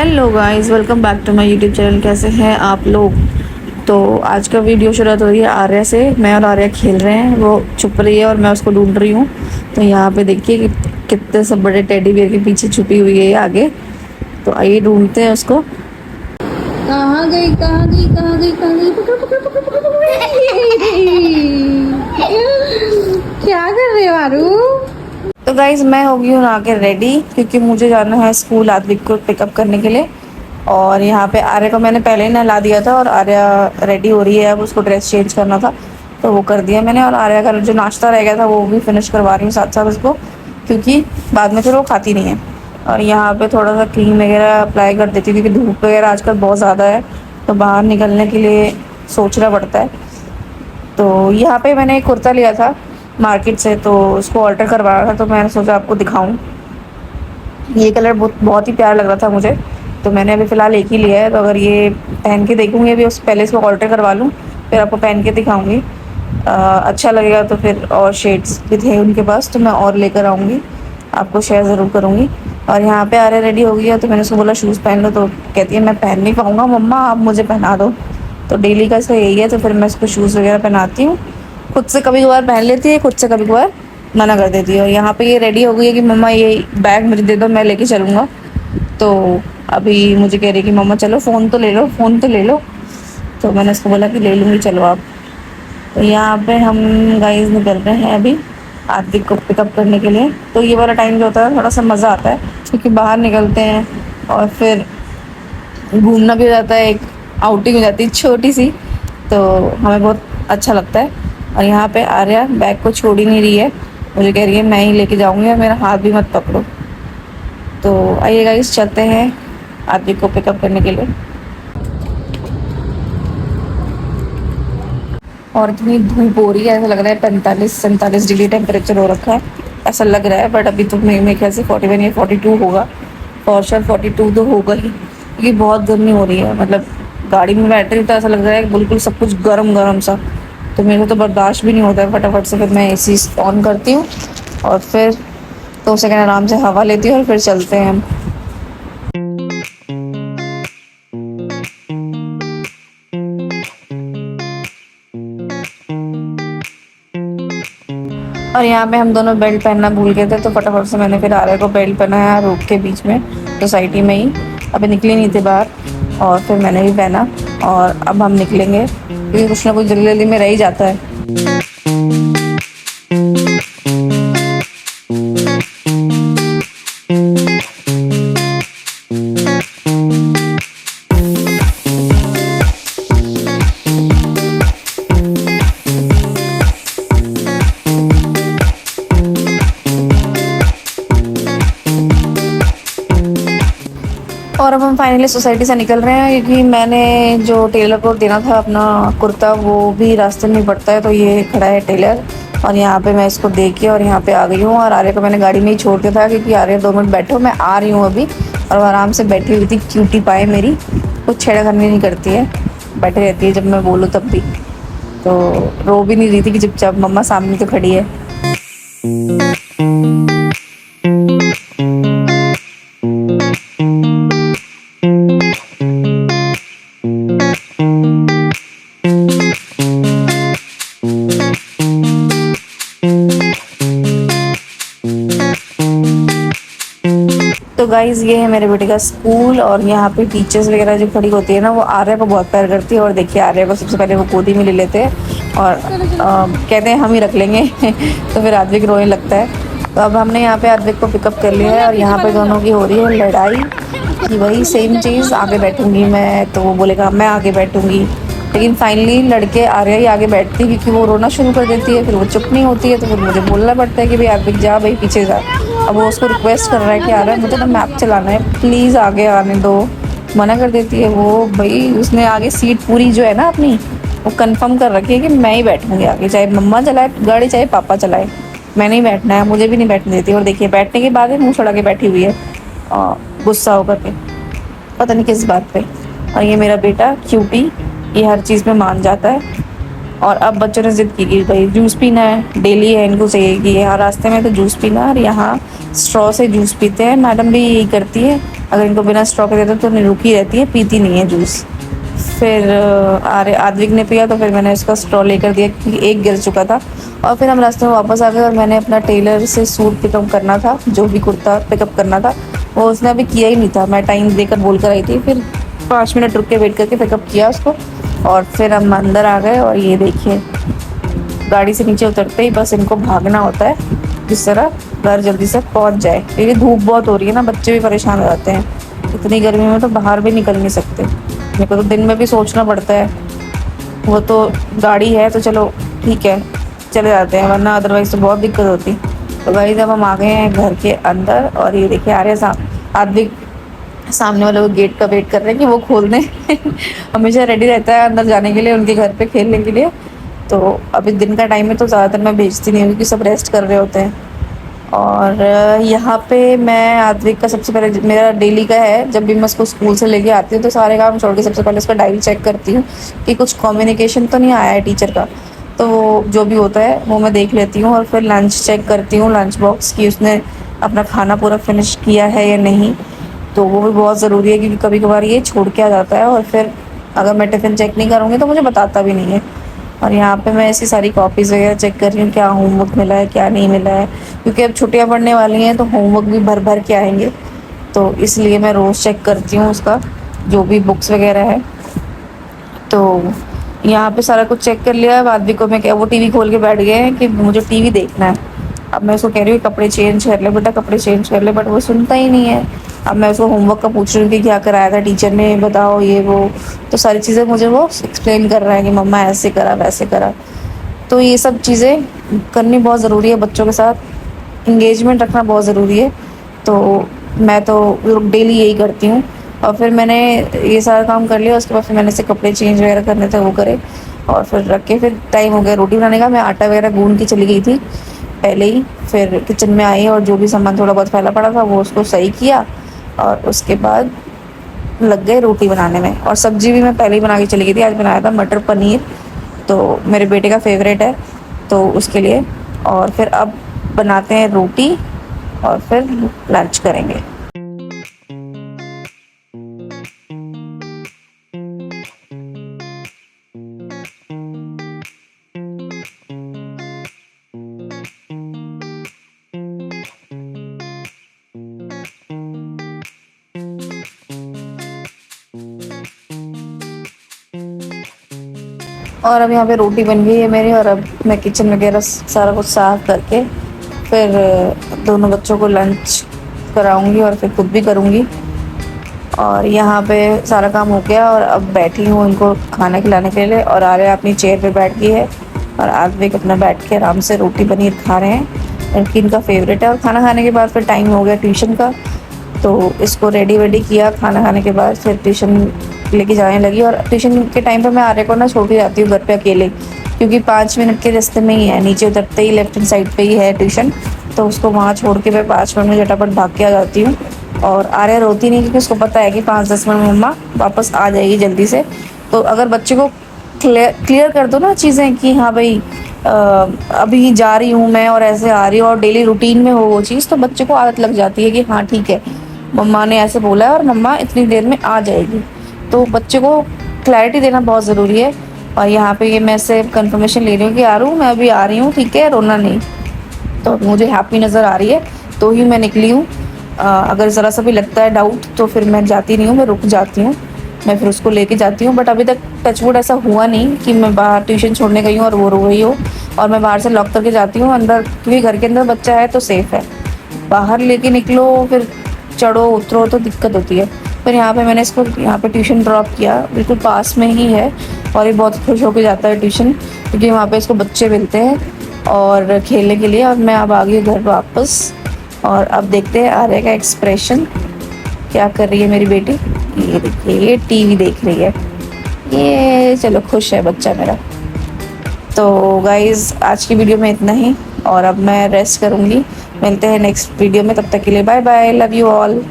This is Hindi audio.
Hello guys, welcome back to my YouTube channel. कैसे हैं आप लोग। तो आज का वीडियो शुरुआत हो रही है आर्या से। मैं और आर्या खेल रहे हैं, वो छुप रही है और मैं उसको ढूंढ रही हूँ। तो यहाँ पे देखिए कि कितने सब बड़े टेडी बियर के पीछे छुपी हुई है ये आगे। तो आइए ढूंढते हैं उसको। कहाँ गई कहाँ गई कहाँ गई कहाँ गई, पकड़ पकड़ पकड़ पकड़ क्या कर रहे हो आरू। तो गाइज मैं हो गई हूँ नहा के रेडी, क्योंकि मुझे जाना है स्कूल आदित्य को पिकअप करने के लिए। और यहाँ पे आर्या को मैंने पहले ही नहला दिया था और आर्या रेडी हो रही है। अब उसको ड्रेस चेंज करना था तो वो कर दिया मैंने। और आर्या का जो नाश्ता रह गया था वो भी फिनिश करवा रही हूँ साथ साथ उसको, क्योंकि बाद में फिर वो खाती नहीं है। और यहाँ पे थोड़ा सा क्रीम वगैरह अप्लाई कर देती हूँ, क्योंकि धूप वगैरह आजकल बहुत ज़्यादा है तो बाहर निकलने के लिए सोचना पड़ता है। तो यहाँ पे मैंने एक कुर्ता लिया था मार्केट से, तो उसको ऑल्टर करवाना था, तो मैंने सोचा आपको दिखाऊं। ये कलर बहुत बहुत ही प्यारा लग रहा था मुझे, तो मैंने अभी फ़िलहाल एक ही लिया है। तो अगर ये पहन के देखूँगी अभी, उस पहले इसको ऑल्टर करवा लूँ फिर आपको पहन के दिखाऊँगी। अच्छा लगेगा तो फिर और शेड्स भी थे उनके पास तो मैं और लेकर आऊँगी, आपको शेयर ज़रूर करूँगी। और यहाँ पे आर्या रेडी हो गई है तो मैंने उसको बोला शूज़ पहन लो, तो कहती है मैं पहन नहीं पाऊँगा मम्मा, आप मुझे पहना दो। तो डेली का इसका यही है, तो फिर मैं इसको शूज़ वगैरह पहनाती हूँ। खुद से कभी कभार पहन लेती है, खुद से कभी कभार मना कर देती है। और यहाँ पे ये रेडी हो गई है कि मम्मा ये बैग मुझे दे दो, मैं लेके चलूँगा। तो अभी मुझे कह रही है कि मम्मा चलो फ़ोन तो ले लो, फ़ोन तो ले लो। तो मैंने उसको बोला कि ले लूँगी, चलो आप। तो यहाँ पे हम गाइस निकल रहे हैं अभी आदित्य को पिकअप करने के लिए। तो ये वाला टाइम जो होता है थोड़ा सा मज़ा आता है, क्योंकि बाहर निकलते हैं और फिर घूमना भी हो जाता है, एक आउटिंग हो जाती है छोटी सी, तो हमें बहुत अच्छा लगता है। और यहाँ पे आर्या बैग को छोड़ ही नहीं रही है, मुझे कह रही है मैं ही लेके जाऊँगी और मेरा हाथ भी मत पकड़ो। तो आइए गाइस चलते हैं आदित्य को पिकअप करने के लिए। और इतनी धूप हो रही है, ऐसा लग रहा है 45-47 डिग्री टेम्परेचर हो रखा है, ऐसा लग रहा है। बट अभी तो मेरे ख्याल से 41 या 42 होगा, और शायद 42 तो होगा ही, क्योंकि बहुत गर्मी हो रही है। मतलब गाड़ी में बैठ रही तो ऐसा लग रहा है बिल्कुल सब कुछ गर्म गर्म सा, तो मेरे को तो बर्दाश्त भी नहीं होता है। फटाफट से फिर मैं एसी ऑन करती हूँ और फिर 2 सेकंड आराम से हवा लेती हूँ और फिर चलते हैं हम। और यहाँ पे हम दोनों बेल्ट पहनना भूल गए थे, तो फटाफट से मैंने फिर आर्या को बेल्ट पहनाया रोड के बीच में, सोसाइटी में ही। अभी निकले नहीं थे बाहर, और फिर मैंने भी पहना। और अब हम निकलेंगे, क्योंकि कुछ ना कुछ जल्दी जल्दी में रह ही जाता है। और अब हम फाइनली सोसाइटी से निकल रहे हैं, क्योंकि मैंने जो टेलर को देना था अपना कुर्ता, वो भी रास्ते में पड़ता है। तो ये खड़ा है टेलर, और यहाँ पे मैं इसको दे के और यहाँ पे आ गई हूँ। और आर्या को मैंने गाड़ी में ही छोड़ दिया था, क्योंकि आर्या 2 मिनट बैठो, मैं आ रही हूँ अभी। और वो आराम से बैठी हुई थी, क्यूटी पाए मेरी, कुछ छेड़खानी नहीं करती है, बैठी रहती है जब मैं बोलूँ तब भी। तो रो भी नहीं रही थी कि चुपचाप मम्मा सामने तो खड़ी है। तो गाइज़ ये है मेरे बेटे का स्कूल, और यहाँ पे टीचर्स वगैरह जो खड़ी होती है ना, वो आर्या को बहुत प्यार करती है। और देखिए आर्या को सबसे पहले वो गोदी में ले लेते हैं और कहते हैं हम ही रख लेंगे तो फिर आद्विक रोने लगता है। तो अब हमने यहाँ पे आद्विक को पिकअप कर लिया है, और यहाँ पे दोनों की हो रही है लड़ाई कि वही सेम चीज़, आगे बैठूंगी मैं, तो वो बोलेगा मैं आगे बैठूंगी। लेकिन फाइनली लड़के आर्या ही आगे बैठती है, क्योंकि वो रोना शुरू कर देती है, फिर वो चुप नहीं होती है, तो फिर मुझे बोलना पड़ता है कि भाई आद्विक जा, भाई पीछे जा। अब वो उसको रिक्वेस्ट कर रहा है कि आर्या मुझे ना मैप चलाना है, प्लीज़ आगे आने दो। मना कर देती है वो, भाई उसने आगे सीट पूरी जो है ना अपनी, वो कंफर्म कर रखी है कि मैं ही बैठूंगी आगे, चाहे मम्मा चलाए गाड़ी चाहे पापा चलाए, मैंने ही बैठना है, मुझे भी नहीं बैठने देती। और देखिए बैठने के बाद मुँह छुड़ा के बैठी हुई है गुस्सा होकर के, पता नहीं किस बात पे। और ये मेरा बेटा क्यूटी, ये हर चीज़ में मान जाता है। और अब बच्चों ने ज़िद की कि भाई जूस पीना है, डेली है इनको चाहिए कि यहाँ रास्ते में तो जूस पीना है, और यहाँ स्ट्रॉ से जूस पीते हैं। मैडम भी यही करती है, अगर इनको बिना स्ट्रॉ के देते तो नहीं, रुकी रहती है, पीती नहीं है जूस। फिर आद्विक ने पिया तो फिर मैंने उसका स्ट्रॉ लेकर दिया क्योंकि एक गिर चुका था। और फिर हम रास्ते में वापस आ गए और मैंने अपना टेलर से सूट पिकअप करना था, जो भी कुर्ता पिकअप करना था वो उसने अभी किया ही नहीं था। मैं टाइम देकर बोल कर आई थी, फिर 5 मिनट रुक के वेट करके पिकअप किया उसको, और फिर हम अंदर आ गए। और ये देखिए, गाड़ी से नीचे उतरते ही बस इनको भागना होता है जिस तरह घर जल्दी से पहुंच जाए, क्योंकि धूप बहुत हो रही है ना, बच्चे भी परेशान हो जाते हैं। इतनी गर्मी में तो बाहर भी निकल नहीं सकते। मेरे को तो दिन में भी सोचना पड़ता है, वो तो गाड़ी है तो चलो ठीक है चले जाते हैं, वरना अदरवाइज तो बहुत दिक्कत होती। तो भाई जब हम आ गए हैं घर के अंदर, और ये देखिए आर्य आदमी सामने वाले वो गेट का वेट कर रहे हैं कि वो खोल दें हमेशा रेडी रहता है अंदर जाने के लिए, उनके घर पे खेलने के लिए। तो अभी दिन का टाइम है तो ज़्यादातर मैं भेजती नहीं हूँ क्योंकि सब रेस्ट कर रहे होते हैं। और यहाँ पे मैं आद्विक का सबसे पहले, मेरा डेली का है, जब भी मैं उसको स्कूल से लेके आती हूँ तो सारे काम छोड़ के सबसे पहले उसका डायरी चेक करती हूँ कि कुछ कम्युनिकेशन तो नहीं आया है टीचर का। तो जो भी होता है वो मैं देख लेती हूँ, और फिर लंच चेक करती हूँ, लंच बॉक्स की उसने अपना खाना पूरा फिनिश किया है या नहीं। तो वो भी बहुत ज़रूरी है क्योंकि कभी कभार ये छोड़ के आ जाता है, और फिर अगर मैं टिफ़िन चेक नहीं करूँगी तो मुझे बताता भी नहीं है। और यहाँ पे मैं ऐसी सारी कॉपीज़ वगैरह चेक कर रही हूँ, क्या होमवर्क मिला है क्या नहीं मिला है, क्योंकि अब छुट्टियाँ पड़ने वाली हैं तो होमवर्क भी भर भर के आएंगे। तो इसलिए मैं रोज़ चेक करती हूँ उसका, जो भी बुक्स वगैरह है। तो यहाँ पे सारा कुछ चेक कर लिया। अब आदमी को मैं क्या, वो टीवी खोल के बैठ गए हैं कि मुझे टीवी देखना है। अब मैं उसको कह रही हूँ कपड़े चेंज कर ले बेटा, कपड़े चेंज कर ले, बट वो सुनता ही नहीं है। अब मैं उसको होमवर्क का पूछ रही हूँ कि क्या कराया था टीचर ने, बताओ ये वो। तो सारी चीज़ें मुझे वो एक्सप्लेन कर रहा है कि मम्मा ऐसे करा वैसे करा। तो ये सब चीज़ें करनी बहुत ज़रूरी है, बच्चों के साथ इंगेजमेंट रखना बहुत ज़रूरी है। तो मैं तो डेली यही करती हूँ। और फिर मैंने ये सारा काम कर लिया, उसके बाद फिर मैंने से कपड़े चेंज वगैरह करने थे वो करे, और फिर रख के फिर टाइम हो गया रोटी बनाने का। मैं आटा वगैरह गूंद के चली गई थी पहले ही, फिर किचन में आई और जो भी सामान थोड़ा बहुत फैला पड़ा था वो उसको सही किया, और उसके बाद लग गए रोटी बनाने में। और सब्जी भी मैं पहले ही बना के चली गई थी, आज बनाया था मटर पनीर, तो मेरे बेटे का फेवरेट है तो उसके लिए। और फिर अब बनाते हैं रोटी और फिर लंच करेंगे। और अब यहाँ पे रोटी बन गई है मेरी, और अब मैं किचन वगैरह सारा कुछ साफ करके फिर दोनों बच्चों को लंच कराऊंगी और फिर खुद भी करूँगी। और यहाँ पे सारा काम हो गया और अब बैठी हूँ इनको खाना खिलाने के लिए। और आर्या अपनी चेयर पे बैठ गई है और आद्विक अपना बैठ के आराम से रोटी पनीर खा रहे हैं, इनकी इनका फेवरेट है। और खाना खाने के बाद फिर टाइम हो गया ट्यूशन का, तो इसको रेडी वेडी किया। खाना खाने के बाद फिर ट्यूशन लेके जाने लगी, और ट्यूशन के टाइम पे मैं आर्य को ना छोड़ के जाती हूँ घर पे अकेले, क्योंकि 5 मिनट के रास्ते में ही है, नीचे उतरते ही लेफ्ट हैंड साइड पे ही है ट्यूशन। तो उसको वहाँ छोड़ के मैं 5 मिनट में झटापट भाग के आ जाती हूँ। और आर्य रोती नहीं क्योंकि उसको पता है कि 5-10 मिनट में मम्मा वापस आ जाएगी जल्दी से। तो अगर बच्चे को क्लियर कर दो ना चीज़ें कि हाँ भाई अभी जा रही हूँ मैं और ऐसे आ रही हूँ, और डेली रूटीन में हो वो चीज़, तो बच्चे को आदत लग जाती है कि हाँ ठीक है मम्मा ने ऐसे बोला है और मम्मा इतनी देर में आ जाएगी। तो बच्चे को क्लैरिटी देना बहुत ज़रूरी है। और यहाँ पे ये मैं से कंफर्मेशन ले रही हूँ कि आरू मैं अभी आ रही हूँ, ठीक है, रोना नहीं। तो मुझे हैप्पी नज़र आ रही है तो ही मैं निकली हूँ। अगर ज़रा सा भी लगता है डाउट तो फिर मैं जाती नहीं हूँ, मैं रुक जाती हूँ, मैं फिर उसको लेके जाती हूँ। बट अभी तक टचवुड ऐसा हुआ नहीं कि मैं बाहर ट्यूशन छोड़ने गई हूँ और वो रो गई हो और मैं बाहर से लॉक करके जाती हूँ अंदर, क्योंकि घर के अंदर बच्चा है तो सेफ़ है। बाहर लेके निकलो फिर चढ़ो उतरो तो दिक्कत होती है। फिर यहाँ पे मैंने इसको यहाँ पे ट्यूशन ड्रॉप किया, बिल्कुल पास में ही है, और ये बहुत खुश होकर जाता है ट्यूशन, क्योंकि वहाँ पे इसको बच्चे मिलते हैं और खेलने के लिए। और मैं अब आ गई घर वापस, और अब देखते हैं आर्या का एक्सप्रेशन क्या कर रही है मेरी बेटी। ये देखिए ये टीवी देख रही है, ये चलो खुश है बच्चा मेरा। तो गाइज़ आज की वीडियो में इतना ही, और अब मैं रेस्ट करूँगी। मिलते हैं नेक्स्ट वीडियो में, तब तक के लिए bye bye, love you all.